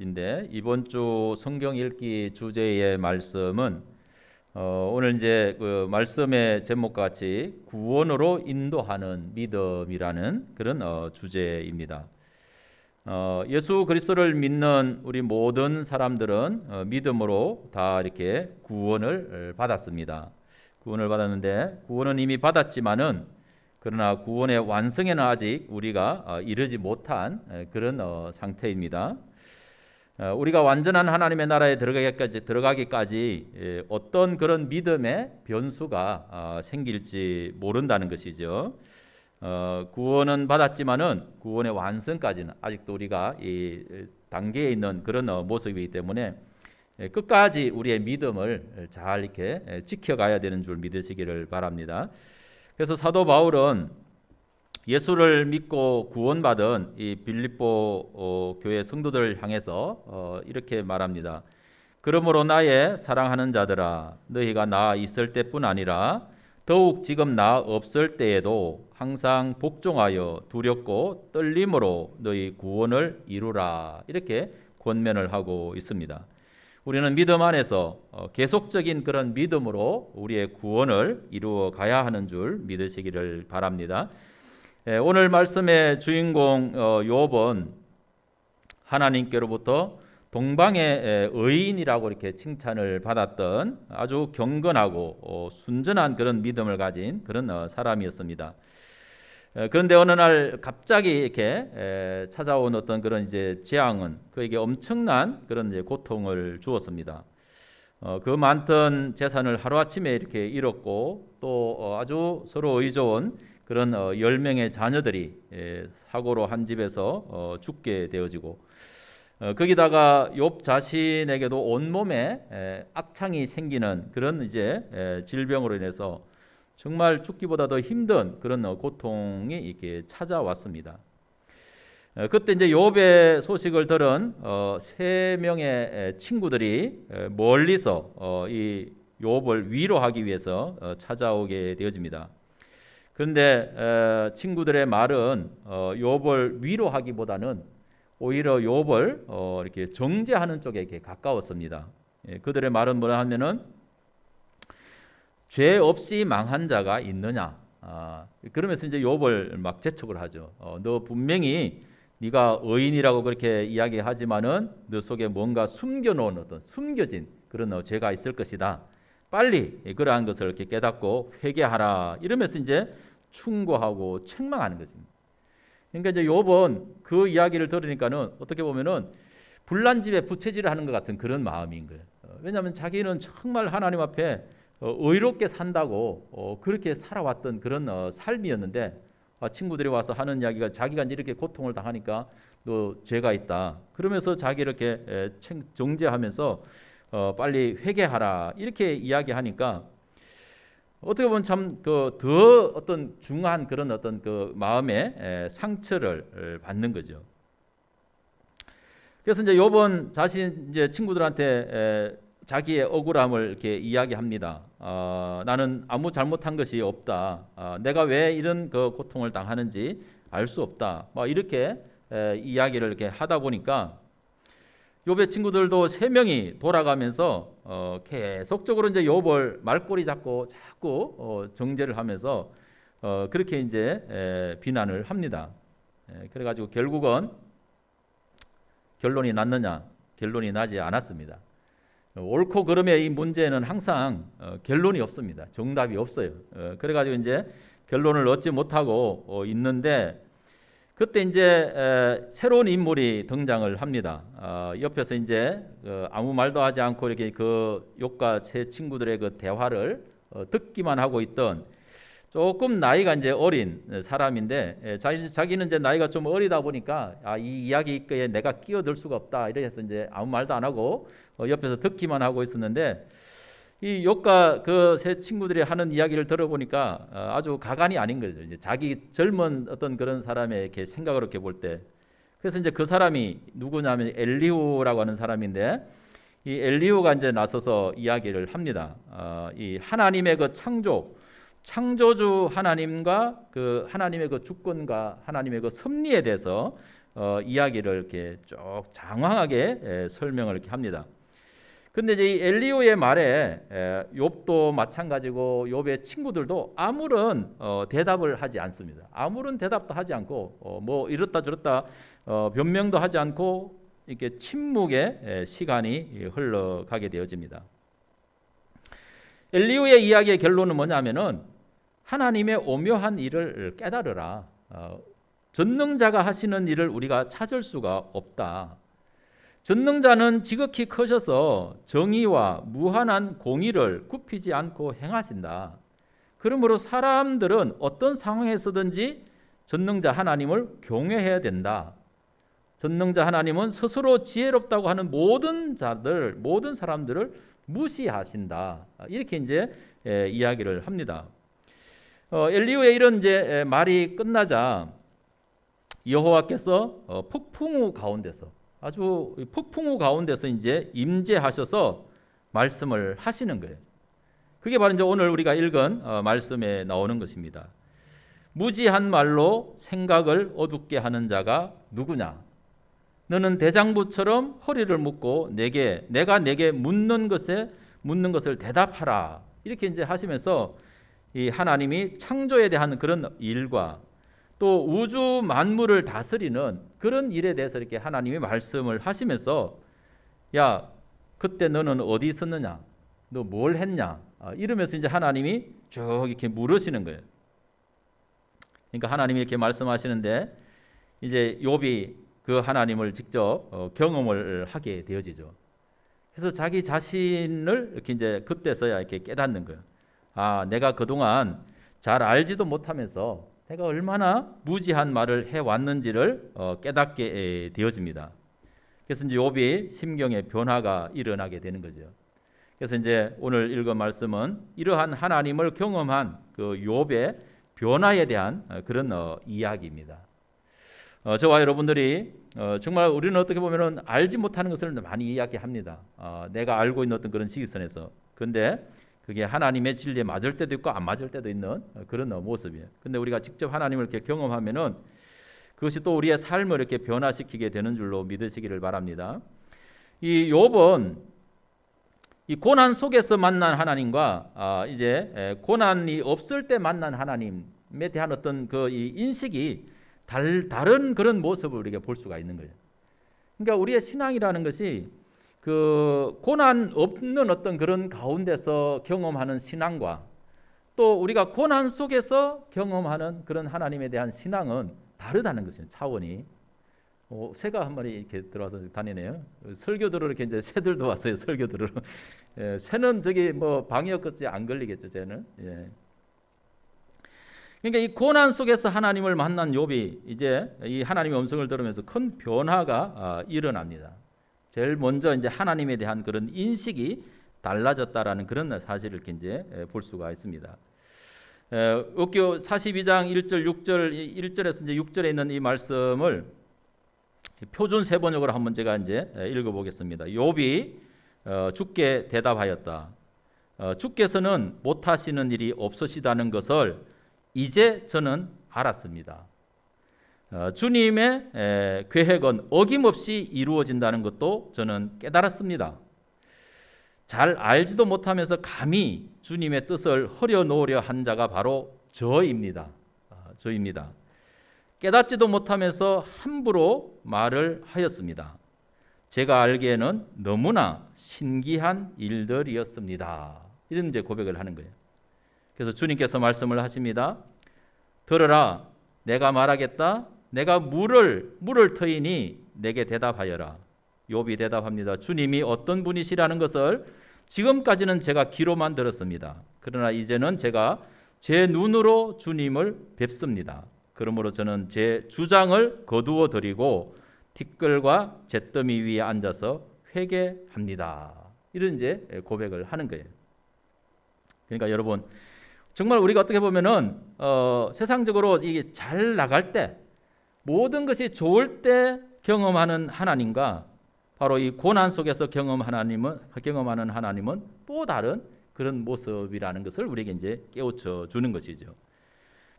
인데 이번 주 성경 읽기 주제의 말씀은 오늘 이제 그 말씀의 제목과 같이 구원으로 인도하는 믿음이라는 그런 주제입니다. 예수 그리스도를 믿는 우리 모든 사람들은 믿음으로 다 이렇게 구원을 받았습니다. 구원을 받았는데 구원은 이미 받았지만은 그러나 구원의 완성에는 아직 우리가 이르지 못한 그런 상태입니다. 우리가 완전한 하나님의 나라에 들어가기까지 어떤 그런 믿음의 변수가 생길지 모른다는 것이죠. 구원은 받았지만은 구원의 완성까지는 아직도 우리가 이 단계에 있는 그런 모습이기 때문에 끝까지 우리의 믿음을 잘 이렇게 지켜가야 되는 줄 믿으시기를 바랍니다. 그래서 사도 바울은 예수를 믿고 구원받은 이 빌립보 교회 성도들을 향해서 이렇게 말합니다. 그러므로 나의 사랑하는 자들아, 너희가 나 있을 때뿐 아니라 더욱 지금 나 없을 때에도 항상 복종하여 두렵고 떨림으로 너희 구원을 이루라. 이렇게 권면을 하고 있습니다. 우리는 믿음 안에서 계속적인 그런 믿음으로 우리의 구원을 이루어 가야 하는 줄 믿으시기를 바랍니다. 오늘 말씀의 주인공 욥은 하나님께로부터 동방의 의인이라고 이렇게 칭찬을 받았던 아주 경건하고 순전한 그런 믿음을 가진 그런 사람이었습니다. 그런데 어느 날 갑자기 이렇게 찾아온 어떤 그런 이제 재앙은 그에게 엄청난 그런 이제 고통을 주었습니다. 그 많던 재산을 하루아침에 이렇게 잃었고 또 아주 서로 의좋은 그런 10명의 자녀들이 사고로 한 집에서 죽게 되어지고 거기다가 욥 자신에게도 온몸에 악창이 생기는 그런 이제 질병으로 인해서 정말 죽기보다 더 힘든 그런 고통이 이렇게 찾아왔습니다. 그때 이제 욥의 소식을 들은 세 명의 친구들이 멀리서 이 욥을 위로하기 위해서 찾아오게 되어집니다. 그런데 친구들의 말은 욥을 위로하기보다는 오히려 욥을 이렇게 정죄하는 쪽에 이렇게 가까웠습니다. 그들의 말은 뭐라 하면은 죄 없이 망한 자가 있느냐. 그러면서 이제 욥을 막 재촉을 하죠. 너 분명히 네가 의인이라고 그렇게 이야기하지만은 너 속에 뭔가 숨겨놓은 어떤 숨겨진 그런 죄가 있을 것이다. 빨리 그러한 것을 이렇게 깨닫고 회개하라. 이러면서 이제 충고하고 책망하는 것입니다. 그러니까 이제 욥은 그 이야기를 들으니까는 어떻게 보면은 불난 집에 부채질을 하는 것 같은 그런 마음인 거예요. 왜냐하면 자기는 정말 하나님 앞에 의롭게 산다고 그렇게 살아왔던 그런 삶이었는데 친구들이 와서 하는 이야기가 자기가 이제 이렇게 고통을 당하니까 너 죄가 있다. 그러면서 자기 이렇게 정죄하면서 빨리 회개하라 이렇게 이야기하니까 어떻게 보면 참 그 더 어떤 중한 그런 어떤 그 마음의 상처를 받는 거죠. 그래서 이제 욥은 자신 이제 친구들한테 자기의 억울함을 이렇게 이야기합니다. 나는 아무 잘못한 것이 없다. 내가 왜 이런 그 고통을 당하는지 알 수 없다. 뭐 이렇게 이야기를 이렇게 하다 보니까 욥의 친구들도 세 명이 돌아가면서 계속적으로 이제 욥을 말꼬리 잡고 자꾸 정죄를 하면서 그렇게 이제 비난을 합니다. 그래가지고 결국은 결론이 났느냐? 결론이 나지 않았습니다. 옳고 그름의 이 문제는 항상 결론이 없습니다. 정답이 없어요. 그래가지고 이제 결론을 얻지 못하고 있는데 그때 이제 새로운 인물이 등장을 합니다. 옆에서 이제 아무 말도 하지 않고 이렇게 그 욥과 세 친구들의 그 대화를 듣기만 하고 있던 조금 나이가 이제 어린 사람인데 자기는 이제 나이가 좀 어리다 보니까 이 이야기에 내가 끼어들 수가 없다 이래서 이제 아무 말도 안 하고 옆에서 듣기만 하고 있었는데 이 욥과 그 세 친구들이 하는 이야기를 들어보니까 아주 가관이 아닌 거죠. 이제 자기 젊은 어떤 그런 사람의 이렇게 생각을 이렇게 볼 때, 그래서 이제 그 사람이 누구냐면 엘리후라고 하는 사람인데 이 엘리후가 이제 나서서 이야기를 합니다. 이 하나님의 그 창조주 하나님과 그 하나님의 그 주권과 하나님의 그 섭리에 대해서 이야기를 이렇게 쭉 장황하게 설명을 이렇게 합니다. 근데 이제 이 엘리후의 말에 욥도 마찬가지고 욥의 친구들도 아무런 대답을 하지 않습니다. 아무런 대답도 하지 않고 뭐 이렇다 저렇다 변명도 하지 않고 이렇게 침묵의 시간이 흘러가게 되어집니다. 엘리후의 이야기의 결론은 뭐냐면은 하나님의 오묘한 일을 깨달으라. 전능자가 하시는 일을 우리가 찾을 수가 없다. 전능자는 지극히 크셔서 정의와 무한한 공의를 굽히지 않고 행하신다. 그러므로 사람들은 어떤 상황에서든지 전능자 하나님을 경외해야 된다. 전능자 하나님은 스스로 지혜롭다고 하는 모든 사람들을 무시하신다. 이렇게 이제 이야기를 합니다. 엘리후의 이런 이제 말이 끝나자 여호와께서 폭풍우 가운데서 아주 폭풍우 가운데서 이제 임재하셔서 말씀을 하시는 거예요. 그게 바로 이제 오늘 우리가 읽은 말씀에 나오는 것입니다. 무지한 말로 생각을 어둡게 하는 자가 누구냐? 너는 대장부처럼 허리를 묶고 내가 내게 묻는 것을 대답하라. 이렇게 이제 하시면서 이 하나님이 창조에 대한 그런 일과 또 우주 만물을 다스리는 그런 일에 대해서 이렇게 하나님이 말씀을 하시면서 야, 그때 너는 어디 있었느냐? 너 뭘 했냐? 이러면서 이제 하나님이 쭉 이렇게 물으시는 거예요. 그러니까 하나님이 이렇게 말씀하시는데 이제 욥이 그 하나님을 직접 경험을 하게 되어지죠. 그래서 자기 자신을 이렇게 이제 그때서야 이렇게 깨닫는 거예요. 아, 내가 그동안 잘 알지도 못하면서 내가 얼마나 무지한 말을 해왔는지를 깨닫게 되어집니다. 그래서 이제 욥이 심경의 변화가 일어나게 되는 거죠. 그래서 이제 오늘 읽은 말씀은 이러한 하나님을 경험한 그 욥의 변화에 대한 그런 이야기입니다. 저와 여러분들이 정말 우리는 어떻게 보면은 알지 못하는 것을 많이 이야기합니다. 내가 알고 있는 어떤 그런 시기선에서. 근데 그게 하나님의 진리에 맞을 때도 있고 안 맞을 때도 있는 그런 모습이에요. 근데 우리가 직접 하나님을 이렇게 경험하면은 그것이 또 우리의 삶을 이렇게 변화시키게 되는 줄로 믿으시기를 바랍니다. 이 욥은 이 고난 속에서 만난 하나님과 이제 고난이 없을 때 만난 하나님에 대한 어떤 그 이 인식이 다른 그런 모습을 우리가 볼 수가 있는 거예요. 그러니까 우리의 신앙이라는 것이 그 고난 없는 어떤 그런 가운데서 경험하는 신앙과 또 우리가 고난 속에서 경험하는 그런 하나님에 대한 신앙은 다르다는 것이에요. 차원이. 새가 한 마리 이렇게 들어와서 다니네요. 설교 들으러 이렇게 이제 새들도 왔어요. 설교 들으러. 새는 저기 뭐 방역 끝이 안 걸리겠죠. 쟤는. 예. 그러니까 이 고난 속에서 하나님을 만난 욥이 이제 이 하나님의 음성을 들으면서 큰 변화가 일어납니다. 제일 먼저 이제 하나님에 대한 그런 인식이 달라졌다라는 그런 사실을 이렇게 이제 볼 수가 있습니다. 욥기 42장 1절 6절 1절에서 이제 6절에 있는 이 말씀을 표준 세번역으로 한번 제가 이제 읽어보겠습니다. 욥이 주께 대답하였다. 주께서는 못하시는 일이 없으시다는 것을 이제 저는 알았습니다. 주님의 계획은 어김없이 이루어진다는 것도 저는 깨달았습니다. 잘 알지도 못하면서 감히 주님의 뜻을 흐려놓으려 한 자가 바로 저입니다. 저입니다. 깨닫지도 못하면서 함부로 말을 하였습니다. 제가 알기에는 너무나 신기한 일들이었습니다. 이런 이제 고백을 하는 거예요. 그래서 주님께서 말씀을 하십니다. 들어라, 내가 말하겠다. 내가 물을 터이니 내게 대답하여라. 욥이 대답합니다. 주님이 어떤 분이시라는 것을 지금까지는 제가 귀로만 들었습니다. 그러나 이제는 제가 제 눈으로 주님을 뵙습니다. 그러므로 저는 제 주장을 거두어 드리고 티끌과 잿더미 위에 앉아서 회개합니다. 이런 이제 고백을 하는 거예요. 그러니까 여러분, 정말 우리가 어떻게 보면은 세상적으로 이게 잘 나갈 때 모든 것이 좋을 때 경험하는 하나님과 바로 이 고난 속에서 경험하는 하나님은 또 다른 그런 모습이라는 것을 우리에게 이제 깨우쳐 주는 것이죠.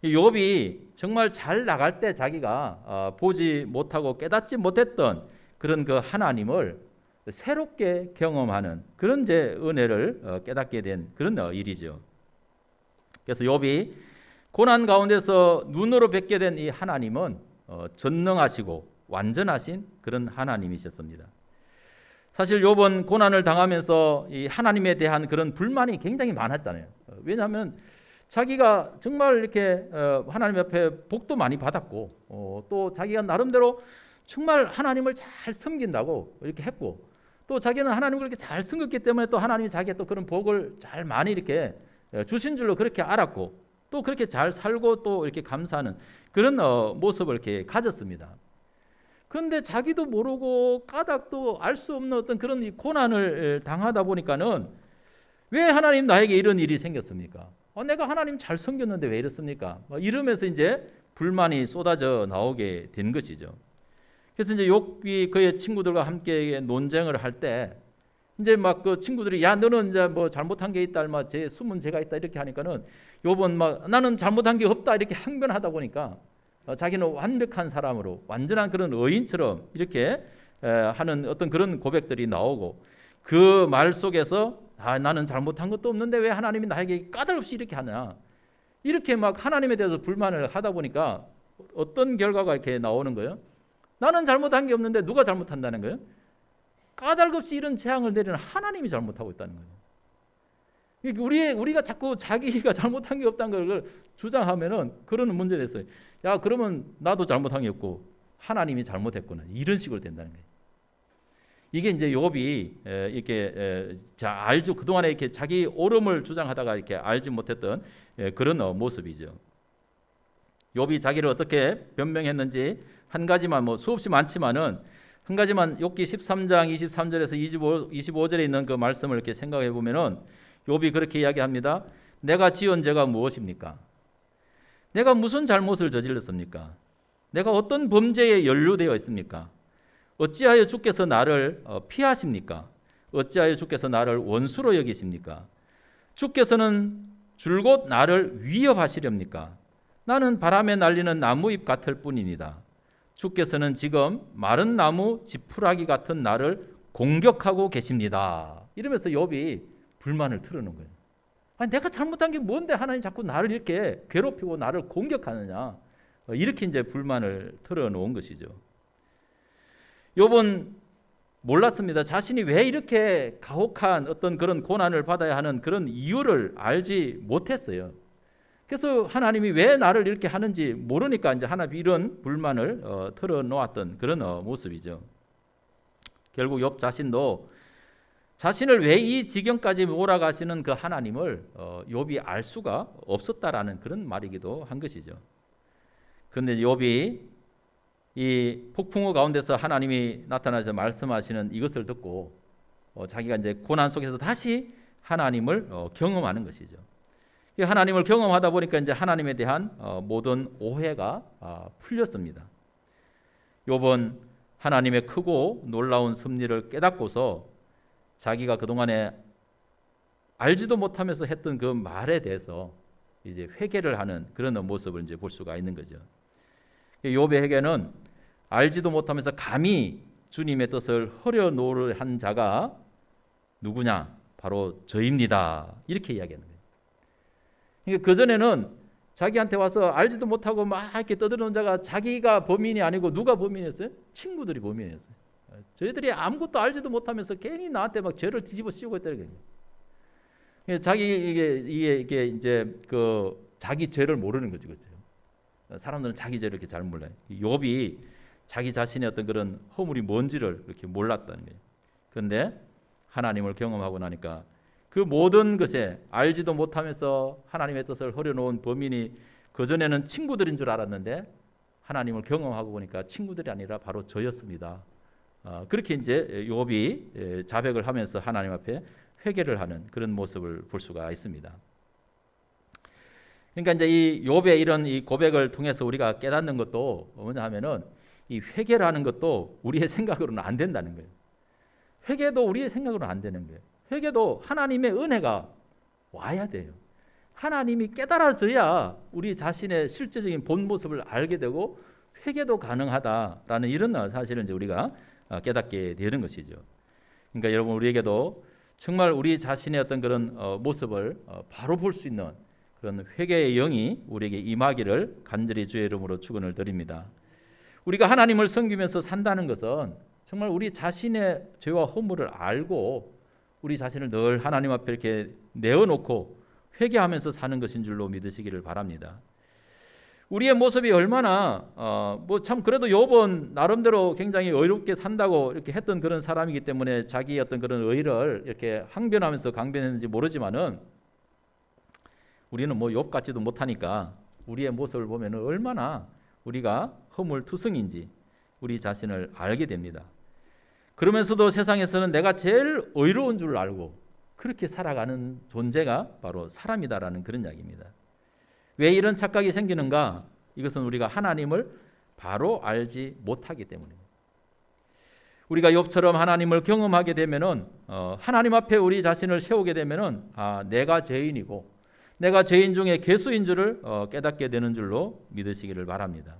욥이 정말 잘 나갈 때 자기가 보지 못하고 깨닫지 못했던 그런 그 하나님을 새롭게 경험하는 그런 이제 은혜를 깨닫게 된 그런 일이죠. 그래서 욥이 고난 가운데서 눈으로 뵙게 된 이 하나님은 전능하시고 완전하신 그런 하나님이셨습니다. 사실 욥은 고난을 당하면서 이 하나님에 대한 그런 불만이 굉장히 많았잖아요. 왜냐하면 자기가 정말 이렇게 하나님 앞에 복도 많이 받았고 또 자기가 나름대로 정말 하나님을 잘 섬긴다고 이렇게 했고 또 자기는 하나님을 그렇게 잘 섬겼기 때문에 또 하나님이 자기의 또 그런 복을 잘 많이 이렇게 주신 줄로 그렇게 알았고 또 그렇게 잘 살고 또 이렇게 감사하는 그런 모습을 이렇게 가졌습니다. 그런데 자기도 모르고 까닭도 알 수 없는 어떤 그런 고난을 당하다 보니까는 왜 하나님 나에게 이런 일이 생겼습니까? 내가 하나님 잘 섬겼는데 왜 이렇습니까? 이러면서 이제 불만이 쏟아져 나오게 된 것이죠. 그래서 이제 욥이 그의 친구들과 함께 논쟁을 할 때 이제 막 그 친구들이 야 너는 이제 뭐 잘못한 게 있다, 얼마 제 숨은 죄가 있다 이렇게 하니까는 욥은 막 나는 잘못한 게 없다 이렇게 항변하다 보니까 자기는 완벽한 사람으로 완전한 그런 의인처럼 이렇게 하는 어떤 그런 고백들이 나오고 그 말 속에서 나는 잘못한 것도 없는데 왜 하나님이 나에게 까닭없이 이렇게 하냐 이렇게 막 하나님에 대해서 불만을 하다 보니까 어떤 결과가 이렇게 나오는 거예요? 나는 잘못한 게 없는데 누가 잘못한다는 거예요? 까닭없이 이런 재앙을 내리는 하나님이 잘못하고 있다는 거예요. 우리가 자꾸 자기가 잘못한 게 없다는 걸 주장하면은 그런 문제 됐어요. 야 그러면 나도 잘못한 게 없고 하나님이 잘못했구나 이런 식으로 된다는 거예요. 이게 이제 욥이 이렇게 알죠. 그 동안에 이렇게 자기 옳음을 주장하다가 이렇게 알지 못했던 그런 모습이죠. 욥이 자기를 어떻게 변명했는지 한 가지만 뭐 수없이 많지만은 한 가지만 욥기 13장 23절에서 25절에 있는 그 말씀을 이렇게 생각해 보면은 욥이 그렇게 이야기합니다. 내가 지은 죄가 무엇입니까? 내가 무슨 잘못을 저질렀습니까? 내가 어떤 범죄에 연루되어 있습니까? 어찌하여 주께서 나를 피하십니까? 어찌하여 주께서 나를 원수로 여기십니까? 주께서는 줄곧 나를 위협하시렵니까? 나는 바람에 날리는 나무잎 같을 뿐입니다. 주께서는 지금 마른 나무 지푸라기 같은 나를 공격하고 계십니다. 이러면서 욥이 불만을 털어놓은 거예요. 내가 잘못한 게 뭔데 하나님 자꾸 나를 이렇게 괴롭히고 나를 공격하느냐. 이렇게 이제 불만을 털어놓은 것이죠. 욥은 몰랐습니다. 자신이 왜 이렇게 가혹한 어떤 그런 고난을 받아야 하는 그런 이유를 알지 못했어요. 그래서 하나님이 왜 나를 이렇게 하는지 모르니까 이제 하나님이 이런 불만을 털어놓았던 그런 모습이죠. 결국 욥 자신도 자신을 왜 이 지경까지 몰아가시는 그 하나님을 욥이 알 수가 없었다라는 그런 말이기도 한 것이죠. 그런데 욥이 이 폭풍우 가운데서 하나님이 나타나서 말씀하시는 이것을 듣고 자기가 이제 고난 속에서 다시 하나님을 경험하는 것이죠. 하나님을 경험하다 보니까 이제 하나님에 대한 모든 오해가 풀렸습니다. 욥은 하나님의 크고 놀라운 섭리를 깨닫고서 자기가 그동안에 알지도 못하면서 했던 그 말에 대해서 이제 회개를 하는 그런 모습을 이제 볼 수가 있는 거죠. 욥의 회개는 알지도 못하면서 감히 주님의 뜻을 허려놓으려 한 자가 누구냐? 바로 저입니다. 이렇게 이야기하는 거예요. 그러니까 그전에는 자기한테 와서 알지도 못하고 막 이렇게 떠드는 자가 자기가 범인이 아니고 누가 범인이었어요? 친구들이 범인이었어요. 저희들이 아무것도 알지도 못하면서 괜히 나한테 막 죄를 뒤집어 씌우고 있다는 거예요. 자기 이게 이제 그 자기 죄를 모르는 거죠, 그렇죠? 사람들은 자기 죄를 이렇게 잘 몰라요. 욥이 자기 자신의 어떤 그런 허물이 뭔지를 이렇게 몰랐다는 거예요. 그런데 하나님을 경험하고 나니까 그 모든 것에 알지도 못하면서 하나님의 뜻을 허려놓은 범인이 그전에는 친구들인 줄 알았는데 하나님을 경험하고 보니까 친구들이 아니라 바로 저였습니다. 그렇게 이제 욥이 자백을 하면서 하나님 앞에 회개를 하는 그런 모습을 볼 수가 있습니다. 그러니까 이제 이 욥의 이런 이 고백을 통해서 우리가 깨닫는 것도 뭐냐 하면은 이 회개라는 것도 우리의 생각으로는 안 된다는 거예요. 회개도 우리의 생각으로는 안 되는 거예요. 회개도 하나님의 은혜가 와야 돼요. 하나님이 깨달아져야 우리 자신의 실제적인 본 모습을 알게 되고 회개도 가능하다라는 이런 사실을 이제 우리가 깨닫게 되는 것이죠. 그러니까 여러분, 우리에게도 정말 우리 자신의 어떤 그런 모습을 바로 볼 수 있는 그런 회개의 영이 우리에게 임하기를 간절히 주의 이름으로 축원을 드립니다. 우리가 하나님을 섬기면서 산다는 것은 정말 우리 자신의 죄와 허물을 알고 우리 자신을 늘 하나님 앞에 이렇게 내어놓고 회개하면서 사는 것인 줄로 믿으시기를 바랍니다. 우리의 모습이 얼마나 뭐 참 그래도 욥은 나름대로 굉장히 의롭게 산다고 이렇게 했던 그런 사람이기 때문에 자기의 어떤 그런 의를 이렇게 항변하면서 강변했는지 모르지만은 우리는 뭐 욥 같지도 못하니까 우리의 모습을 보면 얼마나 우리가 허물투성인지 우리 자신을 알게 됩니다. 그러면서도 세상에서는 내가 제일 의로운 줄 알고 그렇게 살아가는 존재가 바로 사람이다라는 그런 이야기입니다. 왜 이런 착각이 생기는가? 이것은 우리가 하나님을 바로 알지 못하기 때문입니다. 우리가 욥처럼 하나님을 경험하게 되면은 하나님 앞에 우리 자신을 세우게 되면은 내가 죄인이고 내가 죄인 중에 괴수인 줄을 깨닫게 되는 줄로 믿으시기를 바랍니다.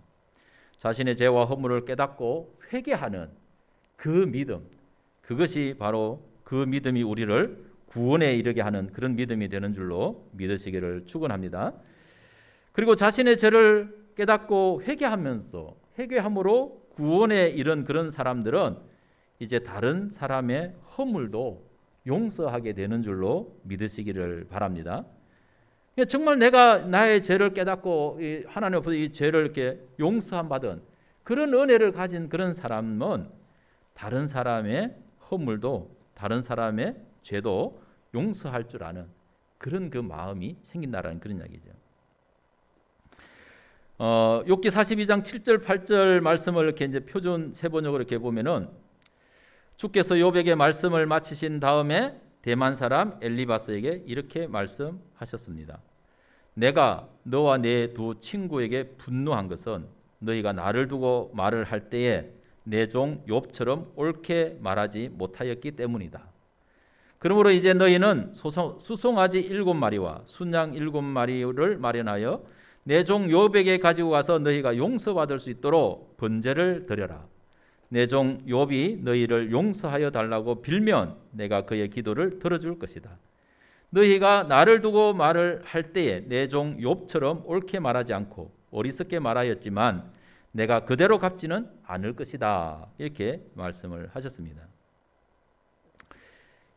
자신의 죄와 허물을 깨닫고 회개하는 그 믿음, 그것이 바로 그 믿음이 우리를 구원에 이르게 하는 그런 믿음이 되는 줄로 믿으시기를 축원합니다. 그리고 자신의 죄를 깨닫고 회개함으로 구원에 이른 그런 사람들은 이제 다른 사람의 허물도 용서하게 되는 줄로 믿으시기를 바랍니다. 정말 내가 나의 죄를 깨닫고 하나님 앞에서 이 죄를 이렇게 용서함 받은 그런 은혜를 가진 그런 사람은 다른 사람의 허물도 다른 사람의 죄도 용서할 줄 아는 그런 그 마음이 생긴다라는 그런 이야기죠. 욥기 42장 7절 8절 말씀을 이렇게 이제 표준 세번역으로 이렇게 보면은 주께서 욥에게 말씀을 마치신 다음에 대만 사람 엘리바스에게 이렇게 말씀하셨습니다. 내가 너와 내 두 친구에게 분노한 것은 너희가 나를 두고 말을 할 때에 내 종 욥처럼 옳게 말하지 못하였기 때문이다. 그러므로 이제 너희는 수송아지 7마리와 순양 7마리를 마련하여 내 종 욥에게 가지고 가서 너희가 용서받을 수 있도록 번제를 드려라. 내 종 욥이 너희를 용서하여 달라고 빌면 내가 그의 기도를 들어줄 것이다. 너희가 나를 두고 말을 할 때에 내 종 욥처럼 옳게 말하지 않고 어리석게 말하였지만 내가 그대로 갚지는 않을 것이다. 이렇게 말씀을 하셨습니다.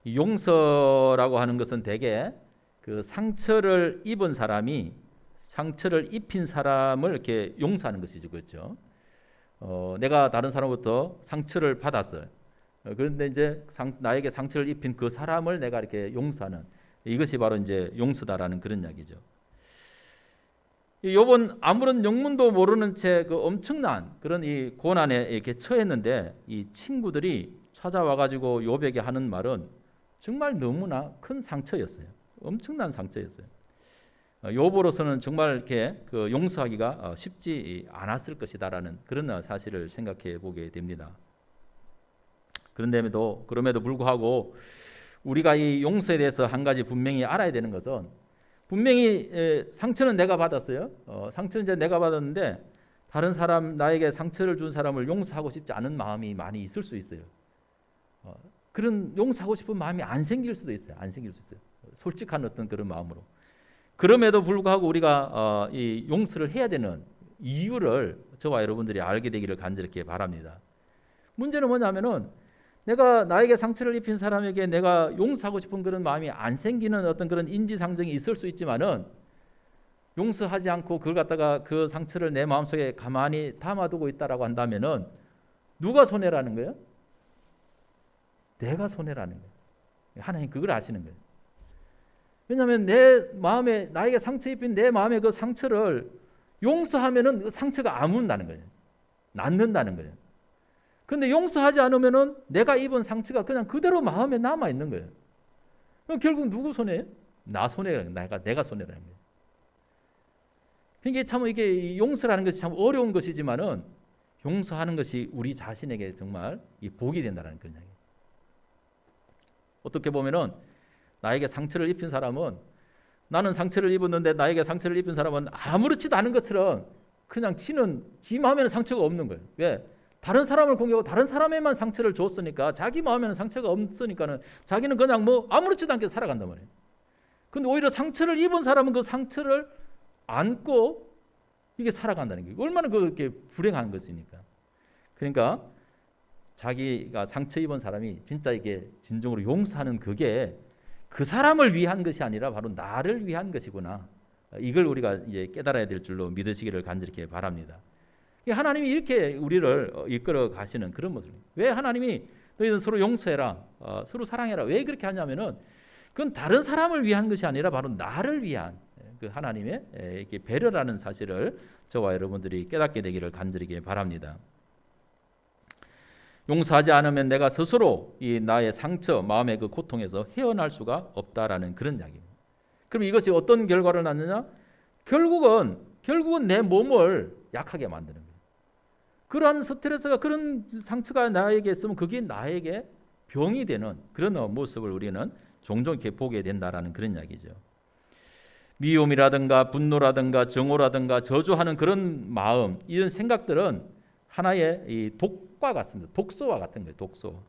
이 용서라고 하는 것은 대개 그 상처를 입은 사람이 상처를 입힌 사람을 이렇게 용서하는 것이죠, 그렇죠? 내가 다른 사람부터 상처를 받았어요. 그런데 이제 나에게 상처를 입힌 그 사람을 내가 이렇게 용서하는 이것이 바로 이제 용서다라는 그런 이야기죠. 욥은 아무런 영문도 모르는 채 그 엄청난 그런 이 고난에 이렇게 처했는데 이 친구들이 찾아와 가지고 욥에게 하는 말은 정말 너무나 큰 상처였어요. 엄청난 상처였어요. 욥으로서는 정말 이렇게 그 용서하기가 쉽지 않았을 것이다라는 그런 사실을 생각해 보게 됩니다. 그럼에도 불구하고 우리가 이 용서에 대해서 한 가지 분명히 알아야 되는 것은 분명히 상처는 내가 받았어요. 상처는 이제 내가 받았는데 다른 사람 나에게 상처를 준 사람을 용서하고 싶지 않은 마음이 많이 있을 수 있어요. 그런 용서하고 싶은 마음이 안 생길 수도 있어요. 안 생길 수 있어요. 솔직한 어떤 그런 마음으로. 그럼에도 불구하고 우리가 이 용서를 해야 되는 이유를 저와 여러분들이 알게 되기를 간절히 바랍니다. 문제는 뭐냐면은 내가 나에게 상처를 입힌 사람에게 내가 용서하고 싶은 그런 마음이 안 생기는 어떤 그런 인지상정이 있을 수 있지만은 용서하지 않고 그걸 갖다가 그 상처를 내 마음속에 가만히 담아두고 있다라고 한다면은 누가 손해라는 거예요? 내가 손해라는 거예요. 하나님 그걸 아시는 거예요. 왜냐하면 내 마음에 나에게 상처 입힌 내 마음의 그 상처를 용서하면은 그 상처가 아문다는 거예요. 낫는다는 거예요. 그런데 용서하지 않으면은 내가 입은 상처가 그냥 그대로 마음에 남아 있는 거예요. 그럼 결국 누구 손해예요? 나 손해라는 거예요. 내가 손해라는 거예요. 그러니까 참 이게 용서라는 것이 참 어려운 것이지만은 용서하는 것이 우리 자신에게 정말 이 복이 된다는 그런 얘기예요. 어떻게 보면은 나에게 상처를 입힌 사람은 나는 상처를 입었는데 나에게 상처를 입은 사람은 아무렇지도 않은 것처럼 그냥 지 마음에는 상처가 없는 거예요. 왜? 다른 사람을 공격하고 다른 사람에만 상처를 줬으니까 자기 마음에는 상처가 없으니까는 자기는 그냥 뭐 아무렇지도 않게 살아간단 말이에요. 근데 오히려 상처를 입은 사람은 그 상처를 안고 이게 살아간다는 게 얼마나 그렇게 불행한 것입니까? 그러니까 자기가 상처 입은 사람이 진짜 이게 진정으로 용서하는 그게 그 사람을 위한 것이 아니라 바로 나를 위한 것이구나. 이걸 우리가 이제 깨달아야 될 줄로 믿으시기를 간절히 바랍니다. 하나님이 이렇게 우리를 이끌어 가시는 그런 모습. 왜 하나님이 너희는 서로 용서해라, 서로 사랑해라. 왜 그렇게 하냐면은 그건 다른 사람을 위한 것이 아니라 바로 나를 위한 그 하나님의 이렇게 배려라는 사실을 저와 여러분들이 깨닫게 되기를 간절히 바랍니다. 용서하지 않으면 내가 스스로 이 나의 상처, 마음의 그 고통에서 헤어날 수가 없다라는 그런 이야기입니다. 그럼 이것이 어떤 결과를 낳느냐? 결국은 내 몸을 약하게 만드는 거예요. 그러한 스트레스가 그런 상처가 나에게 있으면 그게 나에게 병이 되는 그런 모습을 우리는 종종 이렇게 보게 된다라는 그런 이야기죠. 미움이라든가 분노라든가 정오라든가 저주하는 그런 마음, 이런 생각들은 하나의 이 독과 같습니다. 독소와 같은 거예요. 독소.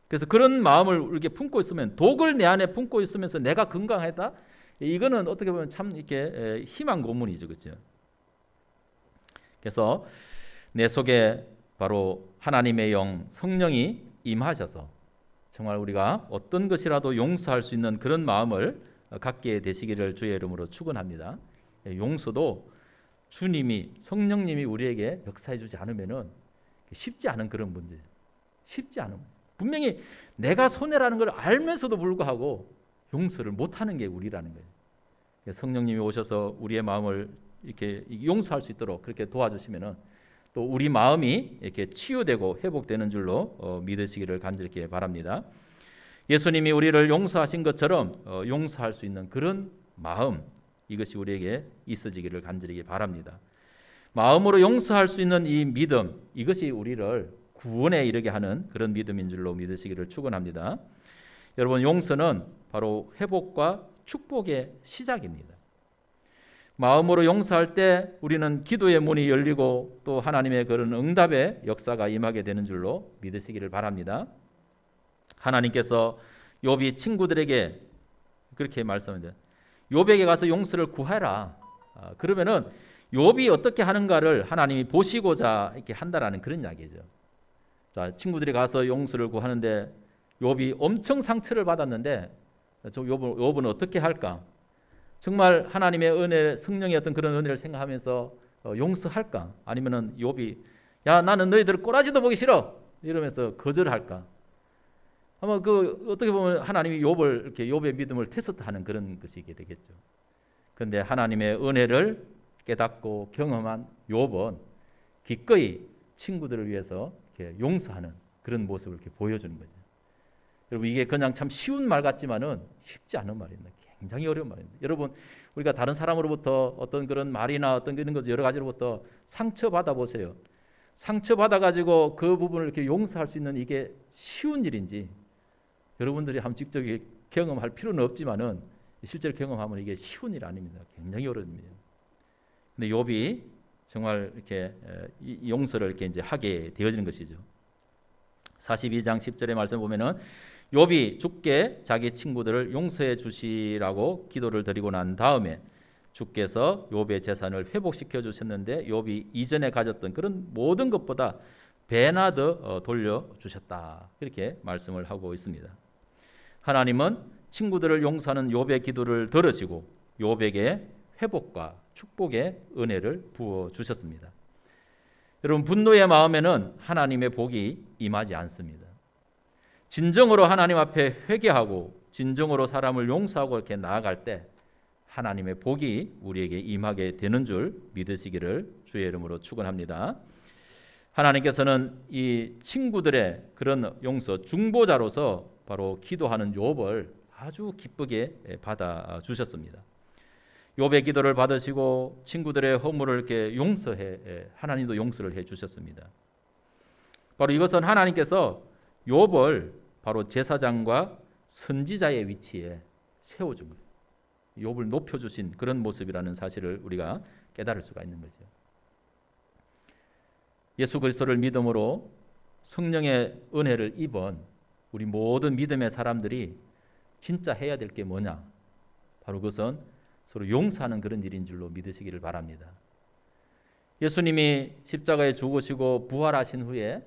그래서 그런 마음을 이렇게 품고 있으면, 독을 내 안에 품고 있으면서 내가 건강하다. 이거는 어떻게 보면 참 이렇게 희망 고문이죠, 그렇죠? 그래서 내 속에 바로 하나님의 영 성령이 임하셔서 정말 우리가 어떤 것이라도 용서할 수 있는 그런 마음을 갖게 되시기를 주의 이름으로 축원합니다. 용서도 주님이, 성령님이 우리에게 역사해 주지 않으면은 쉽지 않은 그런 문제. 쉽지 않은. 분명히 내가 손해라는 걸 알면서도 불구하고 용서를 못하는 게 우리라는 거예요. 성령님이 오셔서 우리의 마음을 이렇게 용서할 수 있도록 그렇게 도와주시면은 또 우리 마음이 이렇게 치유되고 회복되는 줄로 믿으시기를 간절히 바랍니다. 예수님이 우리를 용서하신 것처럼 용서할 수 있는 그런 마음, 이것이 우리에게 있어지기를 간절히 바랍니다. 마음으로 용서할 수 있는 이 믿음, 이것이 우리를 구원에 이르게 하는 그런 믿음인 줄로 믿으시기를 축원합니다. 여러분, 용서는 바로 회복과 축복의 시작입니다. 마음으로 용서할 때 우리는 기도의 문이 열리고 또 하나님의 그런 응답의 역사가 임하게 되는 줄로 믿으시기를 바랍니다. 하나님께서 욥이 친구들에게 그렇게 말씀합니다. 욥에게 가서 용서를 구해라. 그러면은 욥이 어떻게 하는가를 하나님이 보시고자 이렇게 한다라는 그런 이야기죠. 자, 친구들이 가서 용서를 구하는데 욥이 엄청 상처를 받았는데 욥은 어떻게 할까? 정말 하나님의 은혜, 성령의 어떤 그런 은혜를 생각하면서 용서할까? 아니면은 욥이 야, 나는 너희들 꼬라지도 보기 싫어 이러면서 거절할까? 아마 그 어떻게 보면 하나님이 욥을 이렇게 욥의 믿음을 테스트하는 그런 것이게 되겠죠. 그런데 하나님의 은혜를 깨닫고 경험한 욥은 기꺼이 친구들을 위해서 이렇게 용서하는 그런 모습을 이렇게 보여주는 거죠. 여러분, 이게 그냥 참 쉬운 말 같지만은 쉽지 않은 말입니다. 굉장히 어려운 말입니다. 여러분, 우리가 다른 사람으로부터 어떤 그런 말이나 어떤 그런 것 여러 가지로부터 상처 받아 보세요. 상처 받아 가지고 그 부분을 이렇게 용서할 수 있는 이게 쉬운 일인지 여러분들이 한번 직접 경험할 필요는 없지만은 실제로 경험하면 이게 쉬운 일 아닙니다. 굉장히 어려운 일이에요. 근데 욥이 정말 이렇게 이 용서를 이렇게 이제 하게 되어지는 것이죠. 42장 10절의 말씀 보면은 욥이 주께 자기 친구들을 용서해 주시라고 기도를 드리고 난 다음에 주께서 욥의 재산을 회복시켜 주셨는데 욥이 이전에 가졌던 그런 모든 것보다 배나 더 돌려 주셨다. 이렇게 말씀을 하고 있습니다. 하나님은 친구들을 용서하는 욥의 기도를 들으시고 욥에게 회복과 축복의 은혜를 부어 주셨습니다. 여러분, 분노의 마음에는 하나님의 복이 임하지 않습니다. 진정으로 하나님 앞에 회개하고 진정으로 사람을 용서하고 이렇게 나아갈 때 하나님의 복이 우리에게 임하게 되는 줄 믿으시기를 주의 이름으로 축원합니다. 하나님께서는 이 친구들의 그런 용서 중보자로서 바로 기도하는 욥을 아주 기쁘게 받아 주셨습니다. 욥의 기도를 받으시고 친구들의 허물을 이렇게 용서해 하나님도 용서를 해 주셨습니다. 바로 이것은 하나님께서 욥을 바로 제사장과 선지자의 위치에 세워준 거예요. 욥을 높여주신 그런 모습이라는 사실을 우리가 깨달을 수가 있는 거죠. 예수 그리스도를 믿음으로 성령의 은혜를 입은 우리 모든 믿음의 사람들이 진짜 해야 될 게 뭐냐? 바로 그것은 서로 용서하는 그런 일인 줄로 믿으시기를 바랍니다. 예수님이 십자가에 죽으시고 부활하신 후에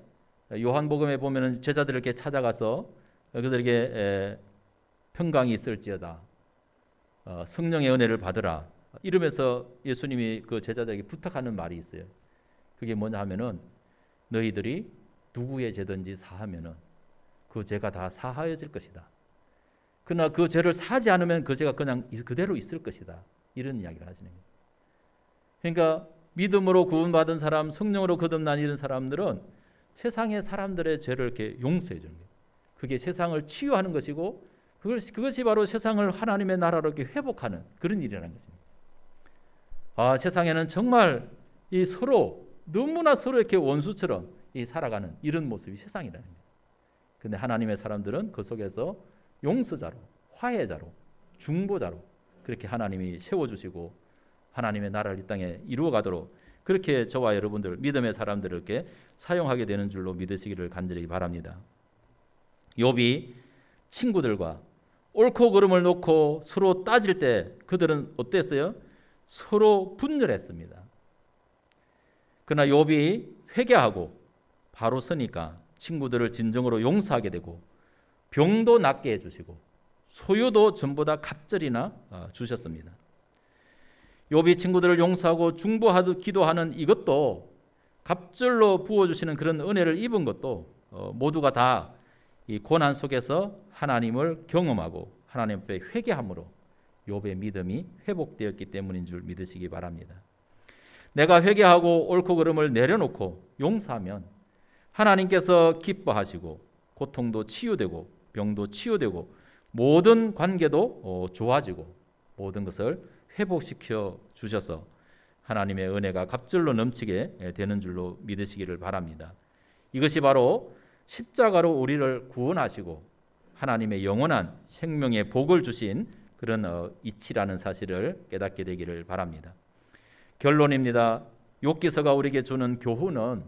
요한복음에 보면은 제자들에게 찾아가서 그들에게 평강이 있을지어다, 성령의 은혜를 받으라 이러면서 예수님이 그 제자들에게 부탁하는 말이 있어요. 그게 뭐냐 하면은 너희들이 누구의 죄든지 사하면은 그 죄가 다 사하여질 것이다. 그러나 그 죄를 사지 않으면 그 죄가 그냥 그대로 있을 것이다. 이런 이야기를 하시는 거예요. 그러니까 믿음으로 구원받은 사람, 성령으로 거듭난 이런 사람들은 세상의 사람들의 죄를 이렇게 용서해 주는 거예요. 그게 세상을 치유하는 것이고 그것이 바로 세상을 하나님의 나라로 이렇게 회복하는 그런 일이라는 것입니다. 세상에는 정말 이 서로 너무나 서로 이렇게 원수처럼 살아가는 이런 모습이 세상이라는 거예요. 그런데 하나님의 사람들은 그 속에서 용서자로, 화해자로, 중보자로 그렇게 하나님이 세워주시고 하나님의 나라를 이 땅에 이루어가도록 그렇게 저와 여러분들 믿음의 사람들을 이렇게 사용하게 되는 줄로 믿으시기를 간절히 바랍니다. 욥이 친구들과 옳고 그름을 놓고 서로 따질 때 그들은 어땠어요? 서로 분열했습니다. 그러나 욥이 회개하고 바로 서니까 친구들을 진정으로 용서하게 되고 병도 낫게 해주시고 소유도 전부 다 갑절이나 주셨습니다. 욥이 친구들을 용서하고 중보하듯 기도하는 이것도 갑절로 부어주시는 그런 은혜를 입은 것도 모두가 다 이 고난 속에서 하나님을 경험하고 하나님 앞에 회개함으로 욥의 믿음이 회복되었기 때문인 줄 믿으시기 바랍니다. 내가 회개하고 옳고 그름을 내려놓고 용서하면 하나님께서 기뻐하시고 고통도 치유되고 병도 치유되고 모든 관계도 좋아지고 모든 것을 회복시켜 주셔서 하나님의 은혜가 갑절로 넘치게 되는 줄로 믿으시기를 바랍니다. 이것이 바로 십자가로 우리를 구원하시고 하나님의 영원한 생명의 복을 주신 그런 이치라는 사실을 깨닫게 되기를 바랍니다. 결론입니다. 욥기서가 우리에게 주는 교훈은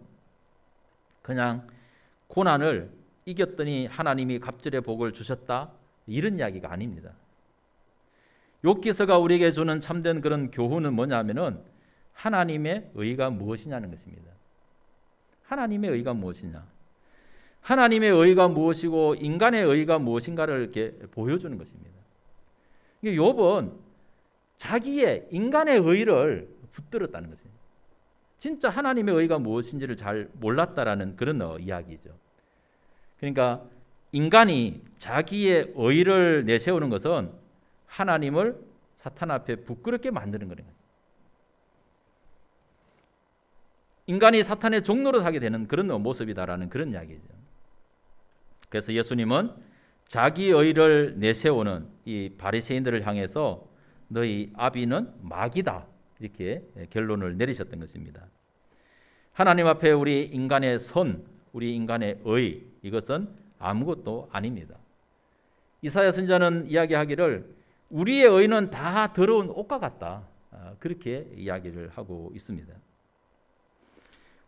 그냥 고난을 이겼더니 하나님이 갑절의 복을 주셨다 이런 이야기가 아닙니다. 욥기서가 우리에게 주는 참된 그런 교훈은 뭐냐면은 하나님의 의가 무엇이냐는 것입니다. 하나님의 의가 무엇이냐? 하나님의 의가 무엇이고 인간의 의가 무엇인가를 이렇게 보여주는 것입니다. 욥은 자기의 인간의 의를 붙들었다는 것입니다. 진짜 하나님의 의가 무엇인지를 잘 몰랐다라는 그런 이야기죠. 그러니까 인간이 자기의 의를 내세우는 것은 하나님을 사탄 앞에 부끄럽게 만드는 거예요. 인간이 사탄의 종노릇 하게 되는 그런 모습이다라는 그런 이야기죠. 그래서 예수님은 자기 의를 내세우는 이 바리새인들을 향해서 너희 아비는 마귀다 이렇게 결론을 내리셨던 것입니다. 하나님 앞에 우리 인간의 선, 우리 인간의 의 이것은 아무것도 아닙니다. 이사야 선지자는 이야기하기를 우리의 의는 다 더러운 옷과 같다 그렇게 이야기를 하고 있습니다.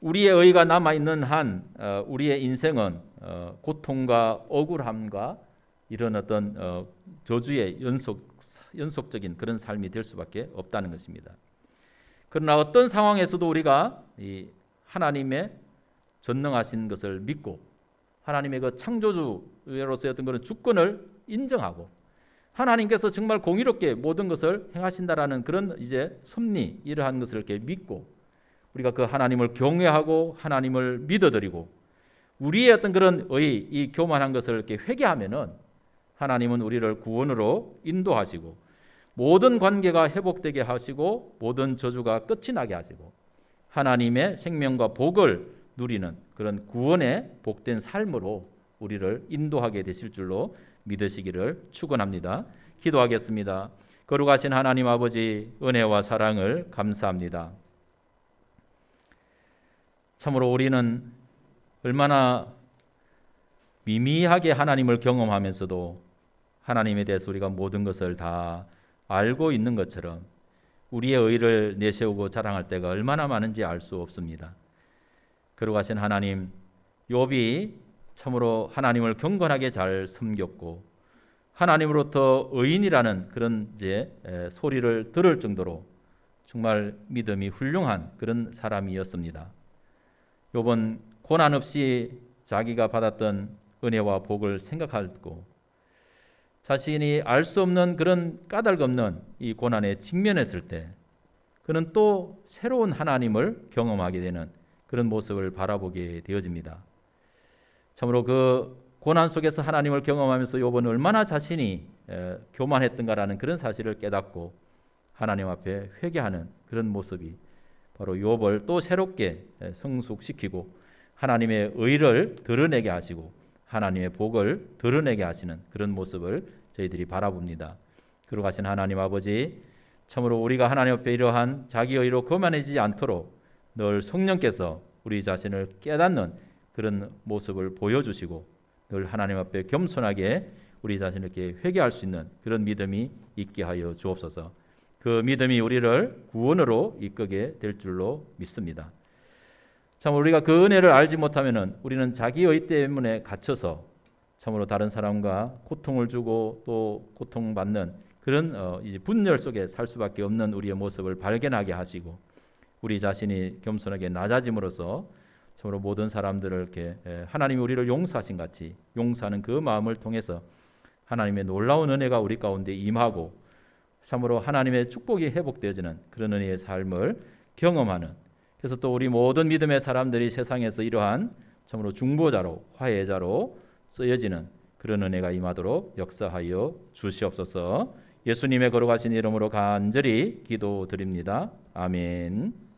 우리의 의가 남아있는 한 우리의 인생은 고통과 억울함과 이런 어떤 저주의 연속적인 그런 삶이 될 수밖에 없다는 것입니다. 그러나 어떤 상황에서도 우리가 이 하나님의 전능하신 것을 믿고 하나님의 그 창조주로서의 어떤 그런 주권을 인정하고 하나님께서 정말 공의롭게 모든 것을 행하신다라는 그런 이제 섭리 이러한 것을 이렇게 믿고 우리가 그 하나님을 경외하고 하나님을 믿어드리고 우리의 어떤 그런 이 교만한 것을 이렇게 회개하면은 하나님은 우리를 구원으로 인도하시고 모든 관계가 회복되게 하시고 모든 저주가 끝이 나게 하시고 하나님의 생명과 복을 누리는 그런 구원의 복된 삶으로 우리를 인도하게 되실 줄로 믿으시기를 축원합니다. 기도하겠습니다. 거룩하신 하나님 아버지 은혜와 사랑을 감사합니다. 참으로 우리는 얼마나 미미하게 하나님을 경험하면서도 하나님에 대해서 우리가 모든 것을 다 알고 있는 것처럼 우리의 의를 내세우고 자랑할 때가 얼마나 많은지 알 수 없습니다. 거룩하신 하나님, 욥이 참으로 하나님을 경건하게 잘 섬겼고 하나님으로부터 의인이라는 그런 소리를 들을 정도로 정말 믿음이 훌륭한 그런 사람이었습니다. 욥은 고난 없이 자기가 받았던 은혜와 복을 생각하고 자신이 알 수 없는 그런 까닭 없는 이 고난에 직면했을 때 그는 또 새로운 하나님을 경험하게 되는 그런 모습을 바라보게 되어집니다. 참으로 그 고난 속에서 하나님을 경험하면서 욥은 얼마나 자신이 교만했던가라는 그런 사실을 깨닫고 하나님 앞에 회개하는 그런 모습이 바로 욥을 또 새롭게 성숙시키고 하나님의 의를 드러내게 하시고 하나님의 복을 드러내게 하시는 그런 모습을 저희들이 바라봅니다. 거룩하신 하나님 아버지, 참으로 우리가 하나님 앞에 이러한 자기 의로 거만해지지 않도록 늘 성령께서 우리 자신을 깨닫는 그런 모습을 보여주시고 늘 하나님 앞에 겸손하게 우리 자신을 이렇게 회개할 수 있는 그런 믿음이 있게 하여 주옵소서. 그 믿음이 우리를 구원으로 이끄게 될 줄로 믿습니다. 참 우리가 그 은혜를 알지 못하면은 우리는 자기 의 때문에 갇혀서 참으로 다른 사람과 고통을 주고 또 고통받는 그런 이제 분열 속에 살 수밖에 없는 우리의 모습을 발견하게 하시고 우리 자신이 겸손하게 낮아짐으로써 참으로 모든 사람들을 이렇게 하나님이 우리를 용서하신 같이 용서하는 그 마음을 통해서 하나님의 놀라운 은혜가 우리 가운데 임하고 참으로 하나님의 축복이 회복되어지는 그런 은혜의 삶을 경험하는, 그래서 또 우리 모든 믿음의 사람들이 세상에서 이러한 참으로 중보자로 화해자로 쓰여지는 그런 은혜가 임하도록 역사하여 주시옵소서. 예수님의 거룩하신 이름으로 간절히 기도드립니다. 아멘.